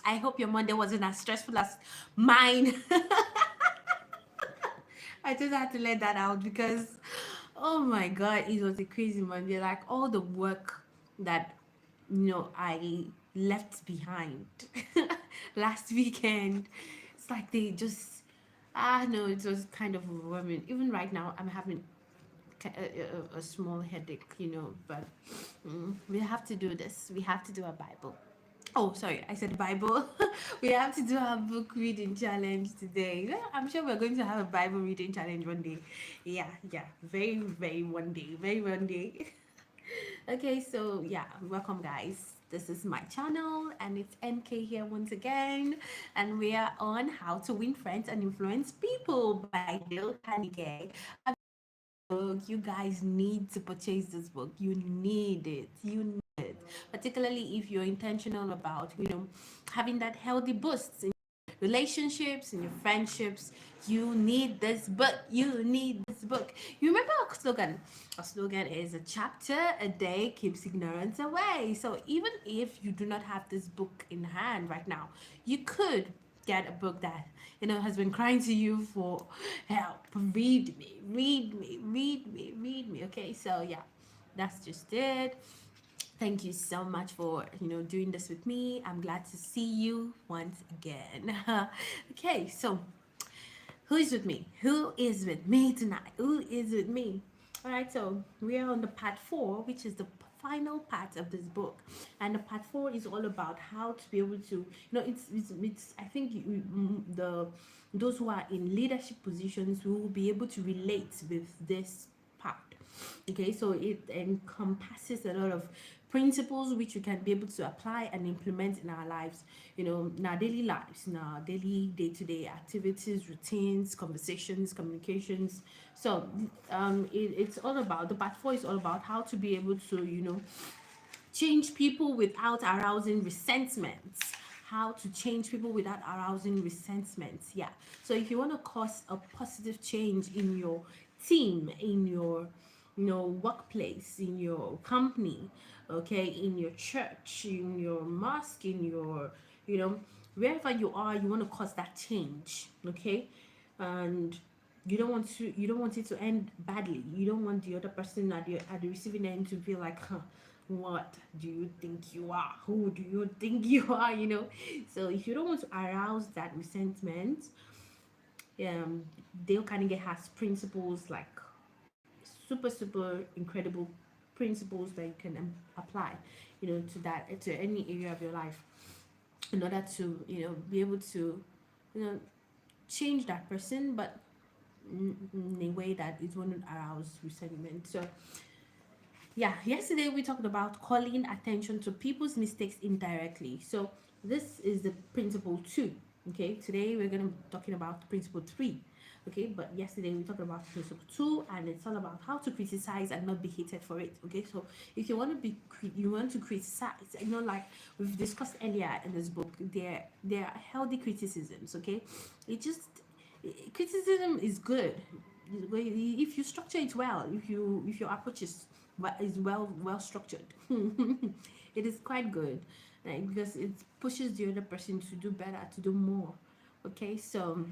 I hope your Monday wasn't as stressful as mine. I just had to let that out because, oh my God, it was a crazy Monday. Like all the work that, I left behind last weekend. It's like they just, no, it was kind of overwhelming. Even right now, I'm having a small headache, but we have to do this. We have to do a Bible. Oh, sorry, I said Bible. We have to do our book reading challenge today. Yeah, I'm sure we're going to have a Bible reading challenge one day. Yeah, very, very one day, very one day. Okay, so yeah, welcome guys. This is my channel and it's NK here once again, and we are on How to Win Friends and Influence People by Dale Carnegie. Book. You guys need to purchase this book. You need it. You need it. Particularly if you're intentional about, having that healthy boost in relationships, in your friendships. You need this book. You need this book. You remember our slogan? Our slogan is a chapter a day keeps ignorance away. So even if you do not have this book in hand right now, you could get a book that has been crying to you for help. Read me, read me, read me, read me. Okay, so yeah, that's just it. Thank you so much for doing this with me. I'm glad to see you once again. Okay, so who is with me? Who is with me tonight? Who is with me? All right, so we are on the part 4, which is the final part of this book, and the part 4 is all about how to be able to, it's I think the those who are in leadership positions will be able to relate with this part. Okay, so it encompasses a lot of principles which you can be able to apply and implement in our lives, in our daily lives, in our daily day-to-day activities, routines, conversations, communications. So it's all about, the part 4 is all about how to be able to change people without arousing resentments. How to change people without arousing resentments. Yeah, so if you want to cause a positive change in your team, in your workplace, in your company, okay, in your church, in your mosque, in your wherever you are, you want to cause that change. Okay, and you don't want it to end badly. You don't want the other person at the receiving end to feel like, huh, what do you think you are? Who do you think you are? So if you don't want to arouse that resentment, Dale Carnegie has principles, like super incredible principles that you can apply, to that, to any area of your life, in order to be able to change that person, but in a way that it won't arouse resentment. So yeah, yesterday we talked about calling attention to people's mistakes indirectly. So this is the principle 2. Okay, today we're going to be talking about principle 3. Okay, but yesterday we talked about principle 2, and it's all about how to criticize and not be hated for it. Okay, so if you want to you want to criticize, like we've discussed earlier in this book, there are healthy criticisms. Okay, it just criticism is good if you structure it well. If your approach is well structured, it is quite good, like, because it pushes the other person to do better, to do more. Okay, so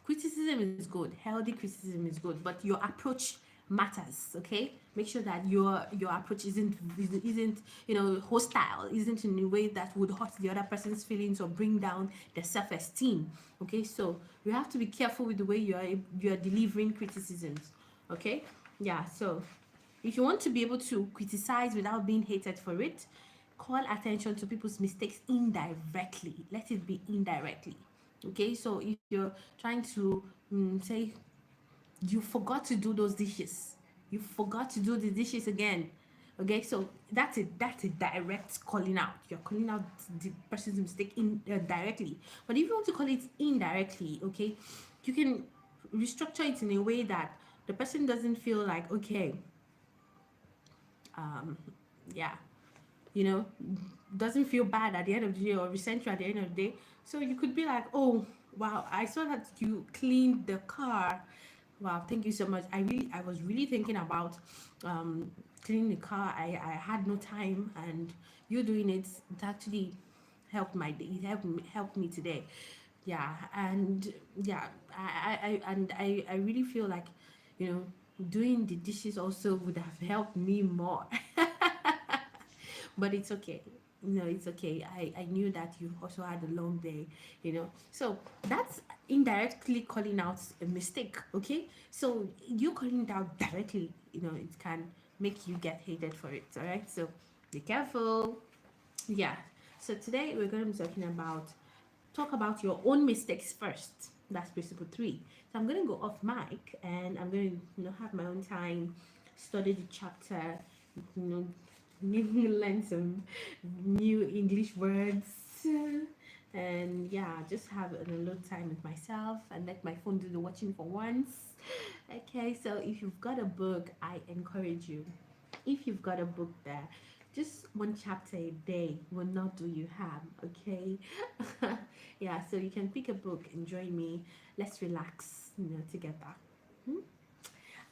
criticism is good, healthy criticism is good, but your approach matters. Okay, make sure that your approach isn't hostile, isn't in a way that would hurt the other person's feelings or bring down their self-esteem. Okay, so you have to be careful with the way you are delivering criticisms. Okay, yeah, so if you want to be able to criticize without being hated for it, call attention to people's mistakes indirectly. Let it be indirectly. Okay, so if you're trying to say you forgot to do those dishes, you forgot to do the dishes again. Okay, so that's a direct calling out. You're calling out the person's mistake directly. But if you want to call it indirectly, okay, you can restructure it in a way that the person doesn't feel like, okay, um yeah, you know doesn't feel bad at the end of the day or resent you at the end of the day. So you could be like, oh wow, I saw that you cleaned the car. Wow, thank you so much. I was really thinking about cleaning the car. I had no time, and you doing it, it actually helped my day. It helped me today. Yeah, and yeah, I really feel like, you know, doing the dishes also would have helped me more. But it's okay. No, it's okay. I knew that you also had a long day, you know. So that's indirectly calling out a mistake, okay? So you calling it out directly, you know, it can make you get hated for it, all right? So be careful. Yeah. So today we're going to be talking about talk about your own mistakes first. That's principle three. So I'm going to go off mic and I'm going to, you know, have my own time, study the chapter, you know, maybe learn some new English words. And yeah, just have a little time with myself and let my phone do the watching for once. Okay, so if you've got a book, I encourage you. If you've got a book there, just one chapter a day will not do you harm, okay? Yeah, so you can pick a book and join me. Let's relax, you know, together. Hmm?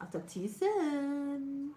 I'll talk to you soon.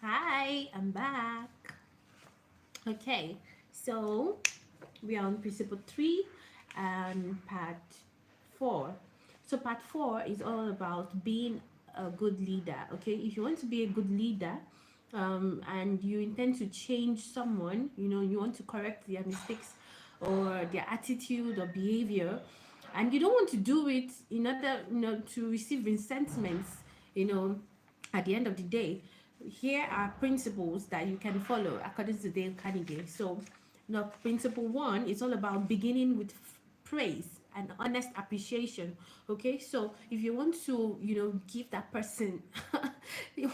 Hi, I'm back. Okay, so we are on principle 3 and part 4. So, part 4 is all about being a good leader. Okay, if you want to be a good leader, and you intend to change someone, you want to correct their mistakes or their attitude or behavior, and you don't want to do it in order, to receive resentments, you know, at the end of the day. Here are principles that you can follow according to Dale Carnegie. So, principle 1 is all about beginning with praise and honest appreciation. Okay, so if you want to, give that person, you,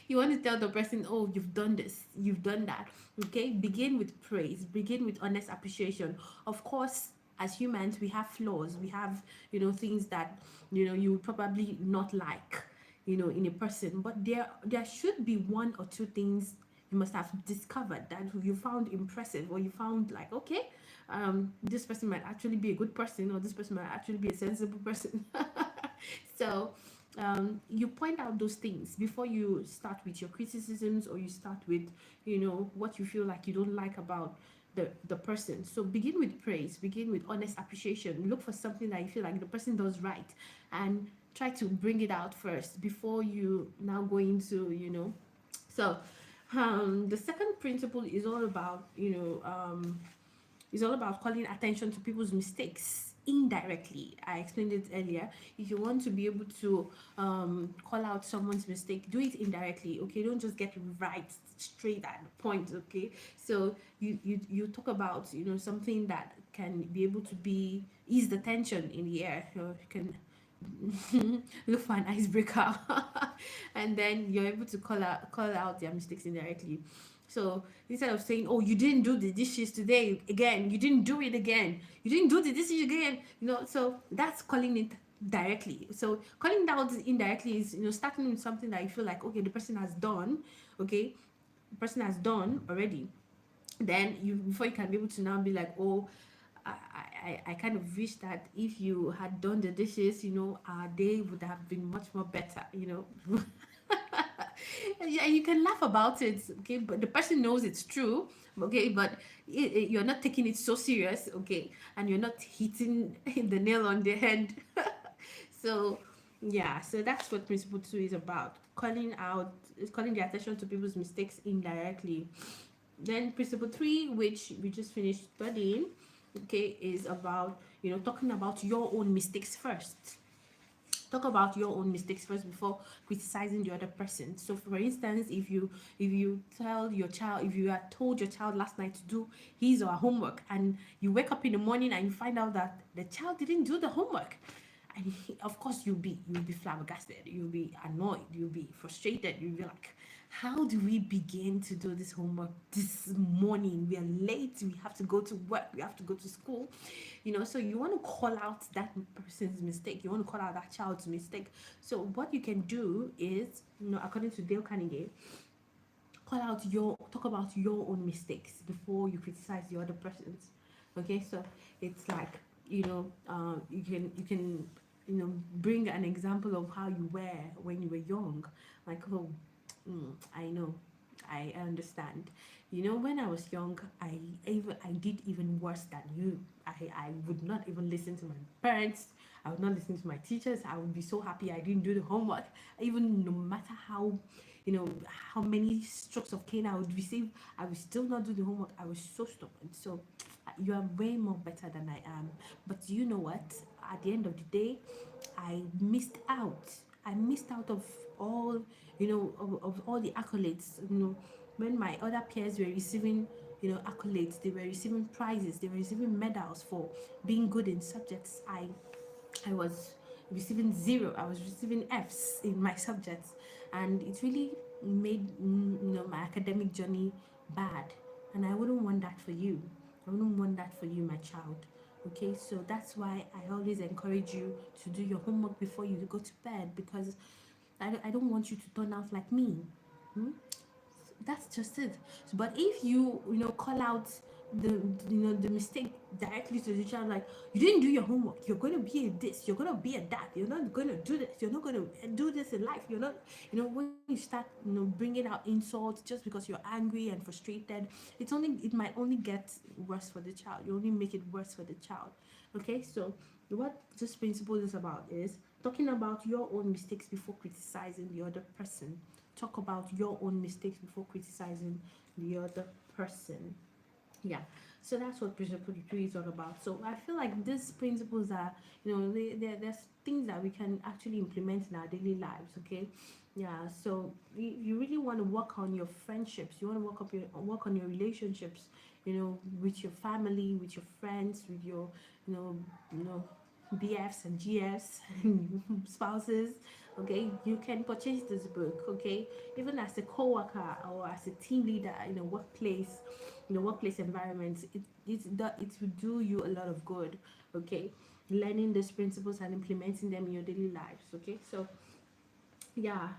you want to tell the person, oh, you've done this, you've done that. Okay, begin with praise, begin with honest appreciation. Of course, as humans, we have flaws, we have, things that, you would probably not like, in a person, but there should be one or two things you must have discovered that you found impressive, or you found like, okay, this person might actually be a good person, or this person might actually be a sensible person. So, you point out those things before you start with your criticisms, or you start with, what you feel like you don't like about the person. So begin with praise, begin with honest appreciation. Look for something that you feel like the person does right, and try to bring it out first before you now go into, so, the second principle is all about, calling attention to people's mistakes indirectly. I explained it earlier. If you want to be able to, call out someone's mistake, do it indirectly. Okay, don't just get right straight at the point. Okay, so you talk about, something that can be able to be ease the tension in the air. You can look for an icebreaker, and then you're able to call out their mistakes indirectly. So instead of saying, oh, you didn't do the dishes today again, you didn't do it again, you didn't do the dishes again, so that's calling it directly. So calling it out indirectly is, starting with something that you feel like, okay, the person has done. Okay, the person has done already. Then you, before you can be able to now be like, oh, I kind of wish that if you had done the dishes, our day would have been much more better, Yeah, you can laugh about it, okay, but the person knows it's true. Okay, but you're not taking it so serious. Okay, and you're not hitting the nail on the head. So, yeah, so that's what principle 2 is about, calling the attention to people's mistakes indirectly. Then principle 3, which we just finished studying, okay, is about, talking about your own mistakes first. Talk about your own mistakes first before criticizing the other person. So, for instance, if you tell your child, if you had told your child last night to do his or her homework, and you wake up in the morning and you find out that the child didn't do the homework, and of course you'll be flabbergasted, you'll be annoyed, you'll be frustrated, you'll be like, how do we begin to do this homework this morning? We are late, we have to go to work, we have to go to school. So you want to call out that person's mistake, you want to call out that child's mistake. So what you can do is, according to Dale Carnegie, talk about your own mistakes before you criticize the other person's. Okay, so it's like, you can bring an example of how you were when you were young. Like, oh, I know, I understand. When I was young, I did even worse than you. I would not even listen to my parents, I would not listen to my teachers. I would be so happy I didn't do the homework, even no matter how many strokes of cane I would receive, I would still not do the homework. I was so stubborn. So, you are way more better than I am. But you know what? At the end of the day, I missed out. I missed out of all, of all the accolades. When my other peers were receiving, accolades, they were receiving prizes, they were receiving medals for being good in subjects. I was receiving zero. I was receiving F's in my subjects, and it really made, my academic journey bad. And I wouldn't want that for you. I wouldn't want that for you, my child. Okay, so that's why I always encourage you to do your homework before you go to bed, because I don't want you to turn out like me. Hmm? That's just it. But if you call out the the mistake directly to the child, like, you didn't do your homework, you're going to be a this, you're going to be a that, you're not going to do this, you're not going to do this in life, you're not, when you start bringing out insults just because you're angry and frustrated, it might only get worse for the child. You only make it worse for the child. Okay, so what this principle is about is talking about your own mistakes before criticizing the other person. Talk about your own mistakes before criticizing the other person. Yeah, so that's what principle 3 is all about. So I feel like these principles are, there's things that we can actually implement in our daily lives. Okay, yeah. So you really want to work on your friendships, you want to work on your relationships, with your family, with your friends, with your, you know you know BFs and GFs and spouses. Okay, you can purchase this book. Okay, even as a co-worker or as a team leader in a workplace, workplace environment, it will do you a lot of good. Okay, learning these principles and implementing them in your daily lives. Okay, so yeah,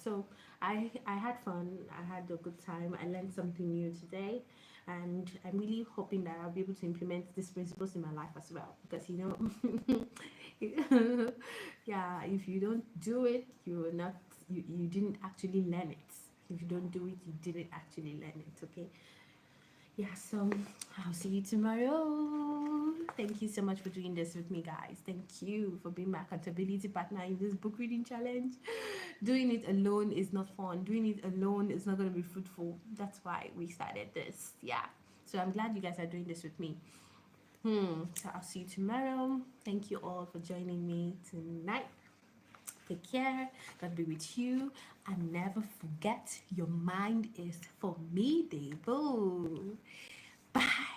so I had fun, I had a good time, I learned something new today, and I'm really hoping that I'll be able to implement these principles in my life as well, because yeah, if you don't do it, you will not you didn't actually learn it. If you don't do it, you didn't actually learn it. Okay, yeah, so I'll see you tomorrow. Thank you so much for doing this with me, guys. Thank you for being my accountability partner in this book reading challenge. Doing it alone is not fun. Doing it alone is not going to be fruitful. That's why we started this. Yeah. So I'm glad you guys are doing this with me. So I'll see you tomorrow. Thank you all for joining me tonight. Take care. God be with you. And never forget, your mind is formidable. Bye.